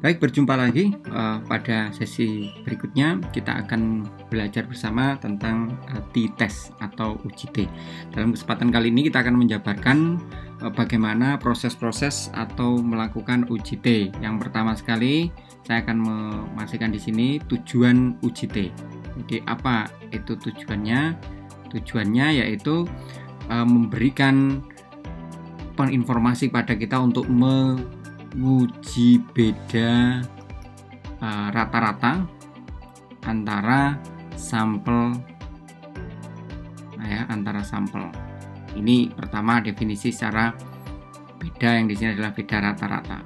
Baik, berjumpa lagi pada sesi berikutnya. Kita akan belajar bersama tentang t-test atau uji T. Dalam kesempatan kali ini kita akan menjabarkan bagaimana proses-proses atau melakukan uji T. Yang pertama sekali saya akan memasukkan di sini tujuan uji T. Jadi apa itu tujuannya? Tujuannya yaitu memberikan informasi pada kita untuk menguji beda rata-rata antara sampel antara sampel. Ini pertama definisi secara beda, yang di sini adalah beda rata-rata.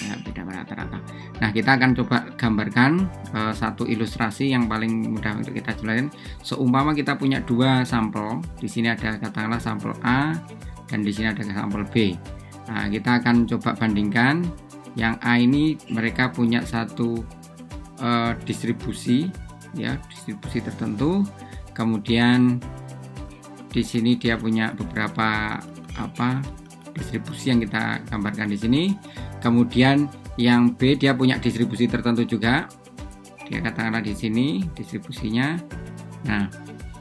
Ya, beda rata-rata. Nah, kita akan coba gambarkan satu ilustrasi yang paling mudah untuk kita jelaskan. Seumpama kita punya dua sampel, di sini ada katakanlah sampel A dan di sini ada sampel B. Nah, kita akan coba bandingkan. Yang A ini mereka punya satu distribusi, ya, distribusi tertentu. Kemudian di sini dia punya beberapa distribusi yang kita gambarkan di sini. Kemudian yang B dia punya distribusi tertentu juga. Dia katakanlah di sini distribusinya. Nah,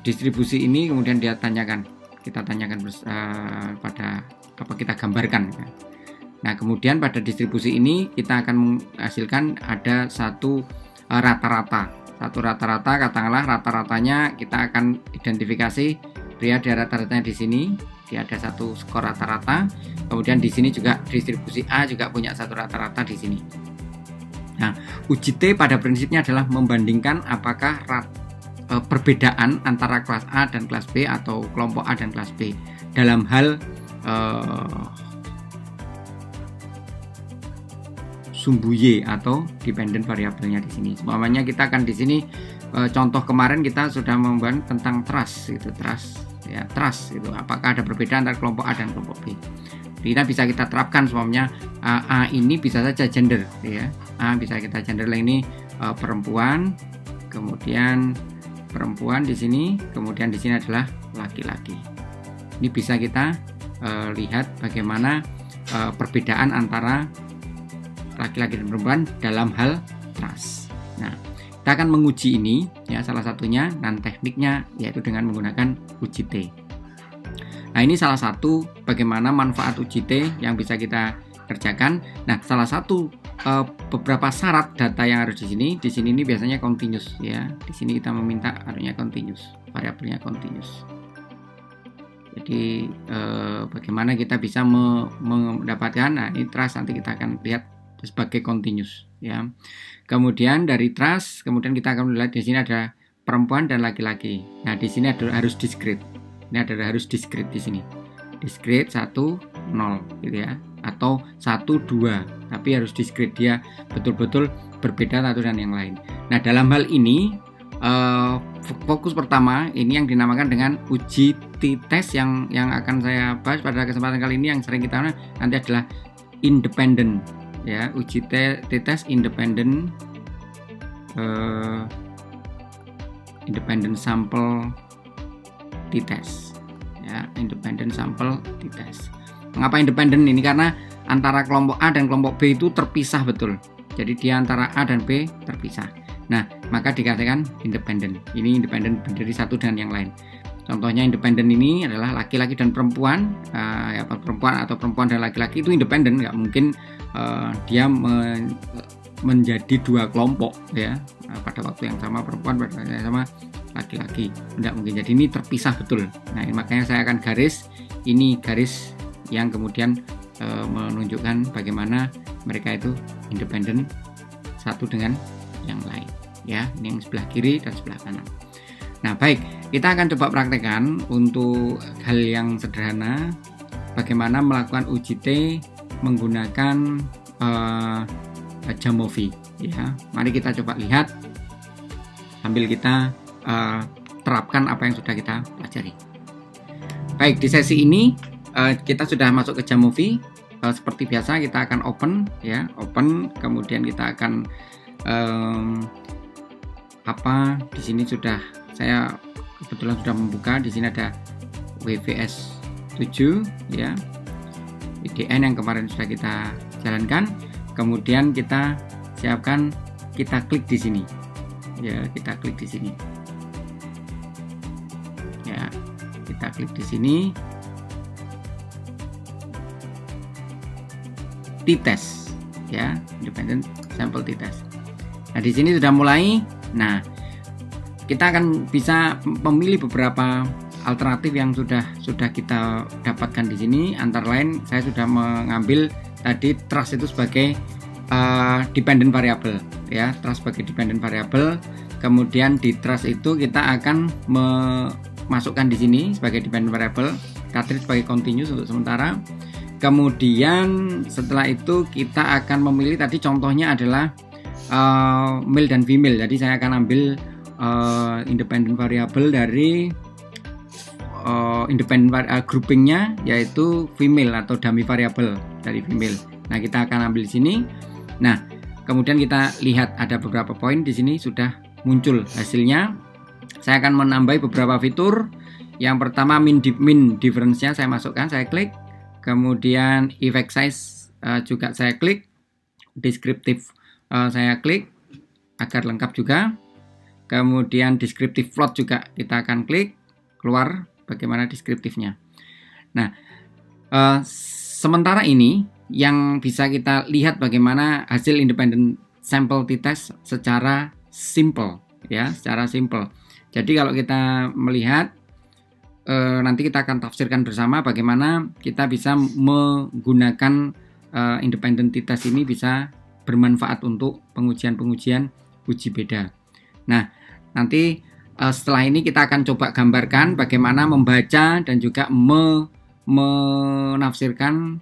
distribusi ini kemudian dia tanyakan, kita tanyakan pada apa kita gambarkan. Nah, kemudian pada distribusi ini kita akan menghasilkan ada satu rata-rata. Satu rata-rata, katakanlah rata-ratanya kita akan identifikasi dia ada rata-ratanya di sini. Dia ada satu skor rata-rata. Kemudian di sini juga distribusi A juga punya satu rata-rata di sini. Nah, uji T pada prinsipnya adalah membandingkan apakah perbedaan antara kelas A dan kelas B atau kelompok A dan kelas B dalam hal sumbu Y atau dependent variabelnya di sini. Semuanya kita akan di sini contoh kemarin kita sudah membahas tentang trust, itu trust ya, trust itu apakah ada perbedaan antara kelompok A dan kelompok B. Kita bisa kita terapkan semuanya. A ini bisa saja gender, ya. A bisa kita gender ini perempuan, kemudian perempuan di sini, kemudian di sini adalah laki-laki. Ini bisa kita lihat bagaimana perbedaan antara laki-laki dan perempuan dalam hal trust. Nah, kita akan menguji ini, ya, salah satunya dan tekniknya yaitu dengan menggunakan uji T. Nah, ini salah satu bagaimana manfaat uji T yang bisa kita kerjakan. Nah, salah satu beberapa syarat data yang harus di sini ini biasanya continuous, ya. Di sini kita meminta harusnya continuous, variabelnya continuous. Jadi bagaimana kita bisa mendapatkan, nah ini trust nanti kita akan lihat sebagai continuous, ya. Kemudian dari trust, kemudian kita akan melihat di sini ada perempuan dan laki-laki. Nah, di sini harus discrete. Ini adalah harus discrete di sini. Discrete 1 0 gitu ya, atau 1 2, tapi harus discrete, dia betul-betul berbeda satu dan yang lain. Nah, dalam hal ini fokus pertama ini yang dinamakan dengan uji t-test yang akan saya bahas pada kesempatan kali ini, yang sering kita nanti adalah independent, ya, uji t-test independent sample t-test, ya, independent sample t-test. Mengapa independent ini? Karena antara kelompok A dan kelompok B itu terpisah betul. Jadi dia antara A dan B terpisah. Nah, maka dikatakan independent. Ini independent dari satu dan yang lain. Contohnya independent ini adalah laki-laki dan perempuan, ya, perempuan atau perempuan dan laki-laki itu independen, nggak mungkin dia menjadi dua kelompok, ya, pada waktu yang sama perempuan, pada waktu yang sama laki-laki, nggak mungkin. Jadi ini terpisah betul. Nah, makanya saya akan garis yang kemudian menunjukkan bagaimana mereka itu independen satu dengan yang lain, ya. Ini yang sebelah kiri dan sebelah kanan. Nah, baik, kita akan coba praktekkan untuk hal yang sederhana bagaimana melakukan uji T menggunakan Jamovi, ya. Mari kita coba lihat sambil kita terapkan apa yang sudah kita pelajari. Baik, di sesi ini kita sudah masuk ke Jamovi. Seperti biasa kita akan open, ya, open. Kemudian kita akan di sini sudah saya kebetulan sudah membuka. Di sini ada WVS 7, ya, IDN yang kemarin sudah kita jalankan. Kemudian kita siapkan, kita klik di sini. Ya, kita klik di sini. Ya, kita klik di sini. T-test, ya, independent sample t-test. Nah, di sini sudah mulai. Nah, kita akan bisa memilih beberapa alternatif yang sudah kita dapatkan di sini. Antara lain, saya sudah mengambil tadi trust itu sebagai dependent variable, ya, trust sebagai dependent variable. Kemudian di trust itu kita akan memasukkan di sini sebagai dependent variable, kita treat sebagai continuous untuk sementara. Kemudian setelah itu kita akan memilih, tadi contohnya adalah male dan female. Jadi saya akan ambil independent variable dari groupingnya, yaitu female atau dummy variable dari female. Nah, kita akan ambil di sini. Nah, kemudian kita lihat ada beberapa poin di sini sudah muncul hasilnya. Saya akan menambah beberapa fitur. Yang pertama, min difference-nya saya masukkan, saya klik. Kemudian effect size juga saya klik. Descriptive saya klik agar lengkap juga. Kemudian descriptive float juga kita akan klik, keluar bagaimana deskriptifnya. Nah, sementara ini yang bisa kita lihat bagaimana hasil independent sample t-test secara simple, ya, secara simple. Jadi kalau kita melihat, nanti kita akan tafsirkan bersama bagaimana kita bisa menggunakan independent t-test ini bisa bermanfaat untuk pengujian uji beda. Nah, nanti setelah ini kita akan coba gambarkan bagaimana membaca dan juga menafsirkan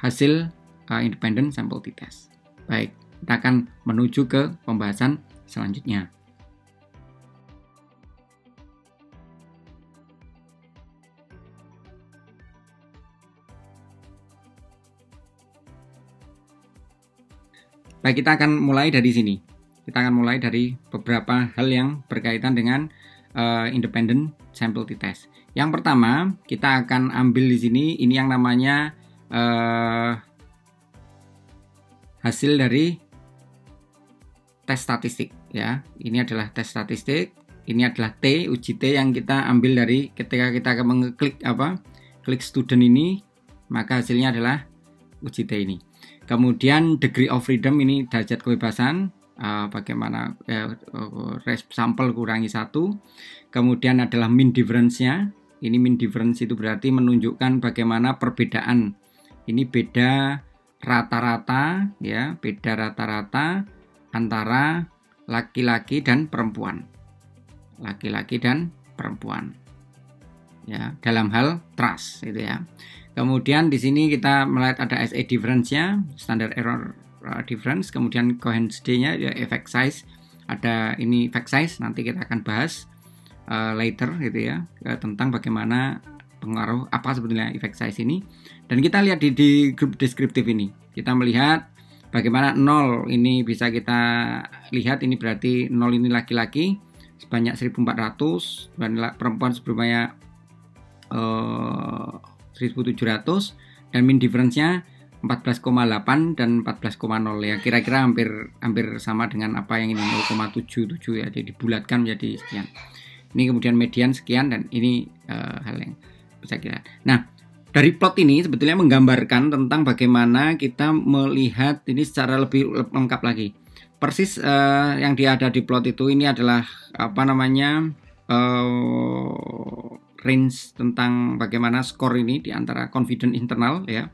hasil independent sample t-test. Baik, kita akan menuju ke pembahasan selanjutnya. Baik, kita akan mulai dari sini. Kita akan mulai dari beberapa hal yang berkaitan dengan independent sample t-test. Yang pertama, kita akan ambil di sini, ini yang namanya hasil dari tes statistik, ya. Ini adalah tes statistik. Ini adalah T, uji T yang kita ambil dari ketika kita mengeklik klik student ini, maka hasilnya adalah uji T ini. Kemudian degree of freedom, ini derajat kebebasan, bagaimana sampel kurangi 1. Kemudian adalah mean difference-nya. Ini mean difference itu berarti menunjukkan bagaimana perbedaan. Ini beda rata-rata, ya, beda rata-rata antara laki-laki dan perempuan. Laki-laki dan perempuan. Ya, dalam hal trust itu, ya. Kemudian di sini kita melihat ada SA difference-nya, standard error difference, kemudian coherence D-nya, ya, effect size. Ada ini effect size, nanti kita akan bahas later gitu, ya, tentang bagaimana pengaruh apa sebetulnya effect size ini. Dan kita lihat di grup deskriptif ini, kita melihat bagaimana 0 ini bisa kita lihat, ini berarti 0 ini laki-laki sebanyak 1400 dan perempuan sebanyak 1700, dan mean difference-nya 14,8 dan 14,0, ya, kira-kira hampir sama dengan apa yang ini 0,77, ya, jadi dibulatkan menjadi sekian. Ini kemudian median sekian, dan ini hal yang bisa kita. Nah, dari plot ini sebetulnya menggambarkan tentang bagaimana kita melihat ini secara lebih lengkap lagi. Persis yang ada di plot itu, ini adalah apa namanya range tentang bagaimana skor ini di antara confidence internal, ya.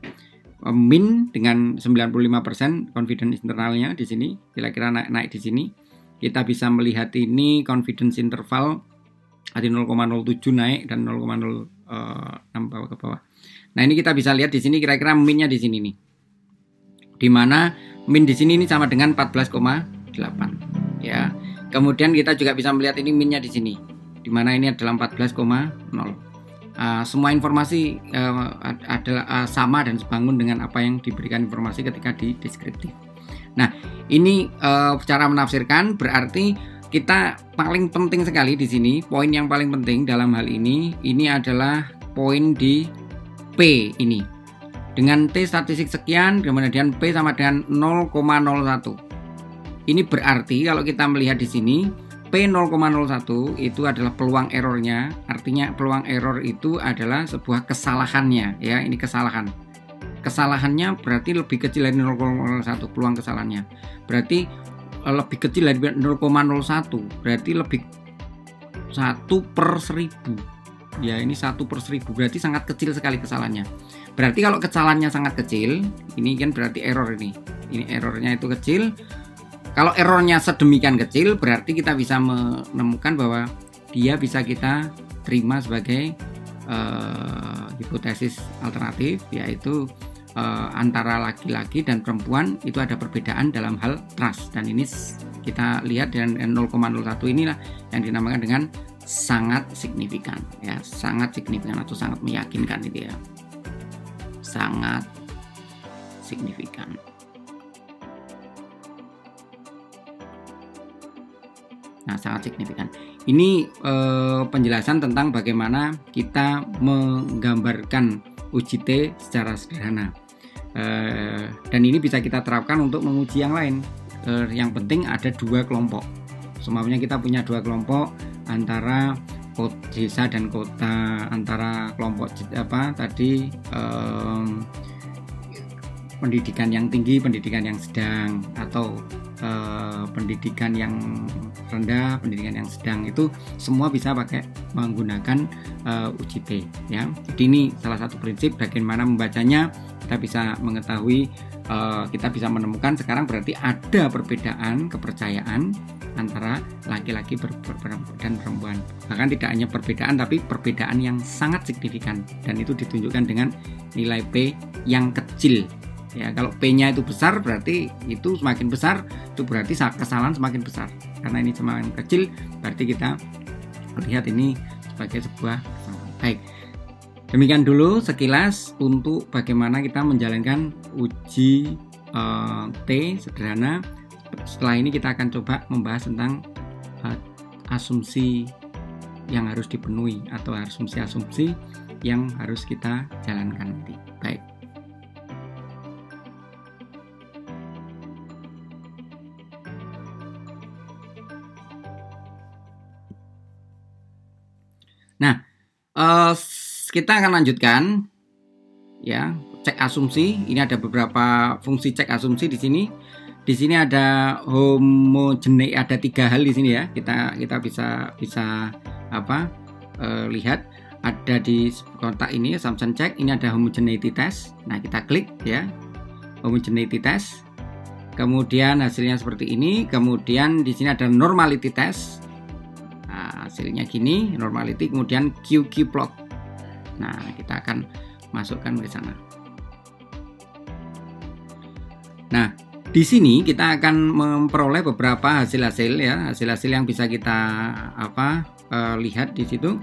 Min dengan 95% confidence internalnya di sini, kira-kira naik di sini. Kita bisa melihat ini confidence interval dari 0,07 naik dan 0,06 bawah ke bawah. Nah, ini kita bisa lihat di sini kira-kira minnya di sini nih. Di mana min di sini ini sama dengan 14,8, ya. Kemudian kita juga bisa melihat ini minnya di sini, di mana ini adalah 14,0. Semua informasi adalah sama dan sebangun dengan apa yang diberikan informasi ketika di deskriptif. Nah, ini cara menafsirkan, berarti kita paling penting sekali di sini, poin yang paling penting dalam hal ini adalah poin di P ini. Dengan T statistik sekian, kemudian P sama dengan 0,01. Ini berarti kalau kita melihat di sini P0,01 itu adalah peluang errornya. Artinya peluang error itu adalah sebuah kesalahannya ya. Ini kesalahan. Kesalahannya berarti lebih kecil dari 0,01 peluang kesalahannya. Berarti lebih kecil dari 0,01. Berarti lebih 1/1000. Ya, ini 1/1000. Berarti sangat kecil sekali kesalahannya. Berarti kalau kesalahannya sangat kecil, ini kan berarti error ini. Ini errornya itu kecil. Kalau errornya sedemikian kecil, berarti kita bisa menemukan bahwa dia bisa kita terima sebagai hipotesis alternatif, yaitu antara laki-laki dan perempuan itu ada perbedaan dalam hal trust. Dan ini kita lihat dengan 0,01 inilah yang dinamakan dengan sangat signifikan, ya, sangat signifikan atau sangat meyakinkan itu ya, sangat signifikan. Nah, sangat signifikan. Ini penjelasan tentang bagaimana kita menggambarkan uji T secara sederhana. Dan ini bisa kita terapkan untuk menguji yang lain. Yang penting ada dua kelompok. Semuanya kita punya dua kelompok, antara desa dan kota, antara kelompok pendidikan yang tinggi, pendidikan yang sedang, atau pendidikan yang rendah, pendidikan yang sedang. Itu semua bisa pakai menggunakan uji T ya. Jadi ini salah satu prinsip bagaimana membacanya. Kita bisa mengetahui, kita bisa menemukan sekarang berarti ada perbedaan kepercayaan antara laki-laki dan perempuan. Bahkan tidak hanya perbedaan, tapi perbedaan yang sangat signifikan, dan itu ditunjukkan dengan nilai P yang kecil. Ya, kalau P-nya itu besar, berarti itu semakin besar, itu berarti kesalahan semakin besar. Karena ini semakin kecil, berarti kita lihat ini sebagai sebuah kesalahan. Baik, demikian dulu sekilas untuk bagaimana kita menjalankan uji T sederhana. Setelah ini kita akan coba membahas tentang asumsi yang harus dipenuhi atau asumsi-asumsi yang harus kita jalankan nanti. Baik. Nah, kita akan lanjutkan ya, cek asumsi. Ini ada beberapa fungsi cek asumsi di sini. Di sini ada homogeneity, ada 3 hal di sini ya. Kita bisa lihat ada di kotak ini assumption check. Ini ada homogeneity test. Nah, kita klik ya, homogeneity test. Kemudian hasilnya seperti ini. Kemudian di sini ada normality test. Hasilnya gini, normality, kemudian QQ plot. Nah, kita akan masukkan ke sana. Nah, di sini kita akan memperoleh beberapa hasil-hasil ya, hasil-hasil yang bisa kita lihat di situ.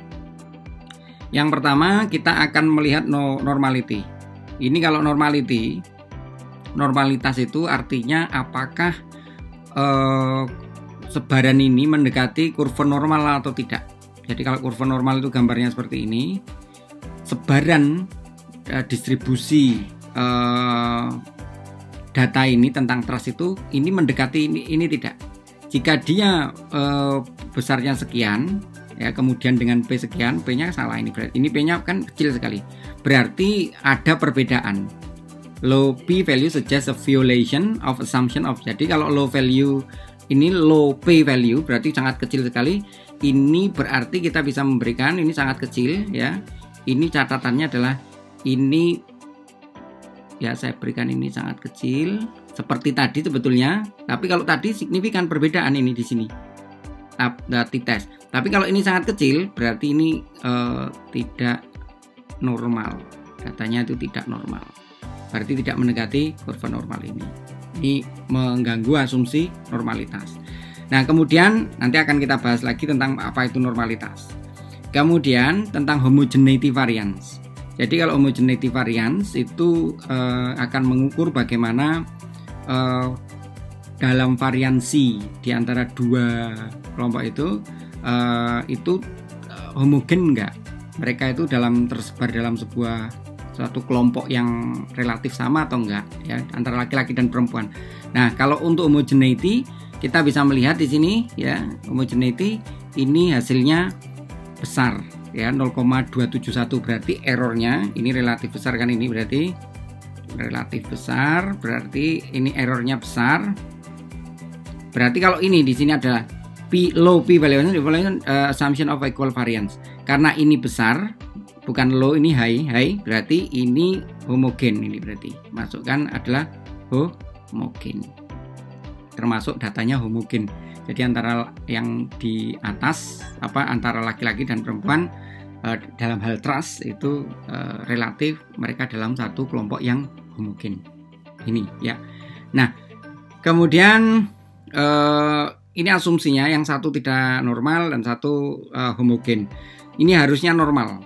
Yang pertama, kita akan melihat normality. Ini kalau normalitas itu artinya apakah sebaran ini mendekati kurva normal atau tidak. Jadi kalau kurva normal itu gambarnya seperti ini, sebaran distribusi data ini tentang trust itu ini mendekati ini tidak. Jika dia besarnya sekian ya, kemudian dengan P sekian, P-nya salah ini, berarti ini P-nya kan kecil sekali. Berarti ada perbedaan. Low P value suggests a violation of assumption of. Jadi kalau low value ini low P value berarti sangat kecil sekali. Ini berarti kita bisa memberikan ini sangat kecil ya. Ini catatannya adalah ini ya, saya berikan ini sangat kecil seperti tadi sebetulnya. Tapi kalau tadi signifikan perbedaan ini di sini. T-test. Tapi kalau ini sangat kecil berarti ini tidak normal. Datanya itu tidak normal. Berarti tidak mendekati kurva normal ini. Ini mengganggu asumsi normalitas. Nah, kemudian nanti akan kita bahas lagi tentang apa itu normalitas. Kemudian tentang homogeneity variance. Jadi kalau homogeneity variance itu akan mengukur bagaimana dalam variansi di antara dua kelompok itu homogen enggak. Mereka itu tersebar dalam suatu kelompok yang relatif sama atau enggak ya, antara laki-laki dan perempuan. Nah, kalau untuk homogeneity kita bisa melihat di sini ya, homogeneity ini hasilnya besar ya, 0,271, berarti errornya ini relatif besar kan, ini berarti relatif besar, berarti ini errornya besar. Berarti kalau ini di sini adalah low p value assumption of equal variance. Karena ini besar, bukan low, ini high, berarti ini homogen, ini berarti masukkan adalah homogen. Termasuk datanya homogen. Jadi antara yang di atas antara laki-laki dan perempuan dalam hal trust itu relatif mereka dalam satu kelompok yang homogen. Ini ya. Nah, kemudian ini asumsinya yang satu tidak normal dan satu homogen. Ini harusnya normal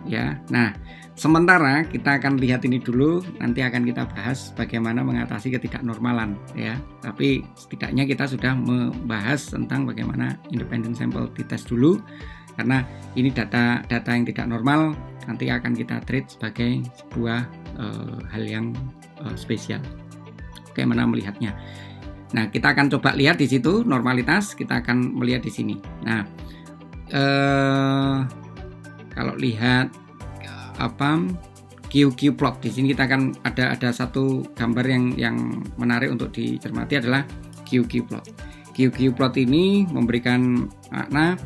ya. Nah, sementara kita akan lihat ini dulu, nanti akan kita bahas bagaimana mengatasi ketidaknormalan ya. Tapi setidaknya kita sudah membahas tentang bagaimana independent sample dites dulu, karena ini data yang tidak normal nanti akan kita treat sebagai sebuah hal yang spesial. Bagaimana melihatnya? Nah, kita akan coba lihat di situ normalitas, kita akan melihat di sini. Nah, kalau lihat QQ plot di sini, kita akan ada satu gambar yang menarik untuk dicermati adalah QQ plot. QQ plot ini memberikan makna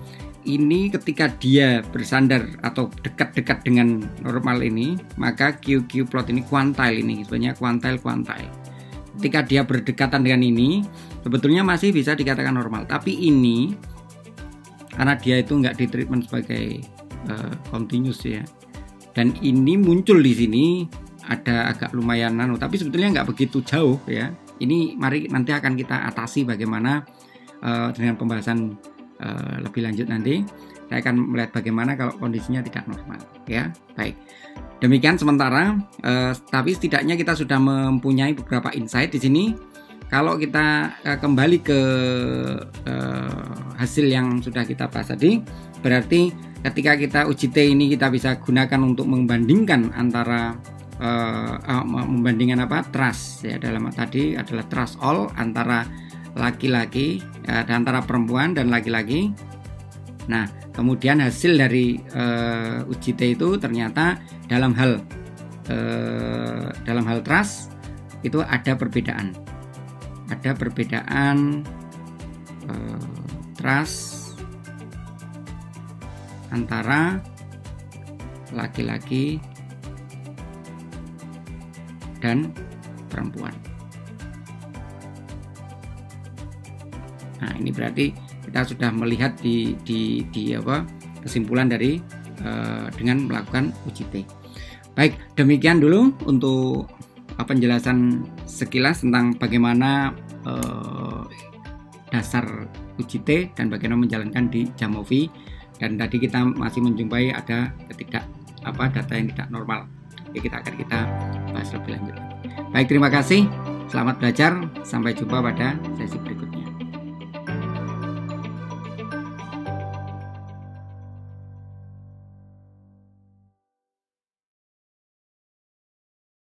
ini ketika dia bersandar atau dekat-dekat dengan normal ini, maka QQ plot ini kuantile, ini sebenarnya kuantile. Ketika dia berdekatan dengan ini, sebetulnya masih bisa dikatakan normal. Tapi ini karena dia itu nggak ditreatment sebagai continuous ya, dan ini muncul di sini ada agak lumayan tapi sebetulnya nggak begitu jauh ya. Ini mari nanti akan kita atasi bagaimana dengan pembahasan lebih lanjut nanti. Saya akan melihat bagaimana kalau kondisinya tidak normal ya. Baik, demikian sementara, tapi setidaknya kita sudah mempunyai beberapa insight di sini. Kalau kita kembali ke hasil yang sudah kita bahas tadi, berarti ketika kita uji T ini kita bisa gunakan untuk membandingkan antara trust ya, dalam tadi adalah trust all antara laki-laki dan antara perempuan dan laki-laki. Nah, kemudian hasil dari uji T itu ternyata dalam hal trust itu ada perbedaan. Ada perbedaan trust antara laki-laki dan perempuan. Nah, ini berarti kita sudah melihat di kesimpulan dari dengan melakukan uji T. Baik, demikian dulu untuk penjelasan sekilas tentang bagaimana dasar uji T dan bagaimana menjalankan di Jamovi. Dan tadi kita masih menjumpai ada data yang tidak normal. Oke, kita bahas lebih lanjut. Baik, terima kasih. Selamat belajar. Sampai jumpa pada sesi berikutnya.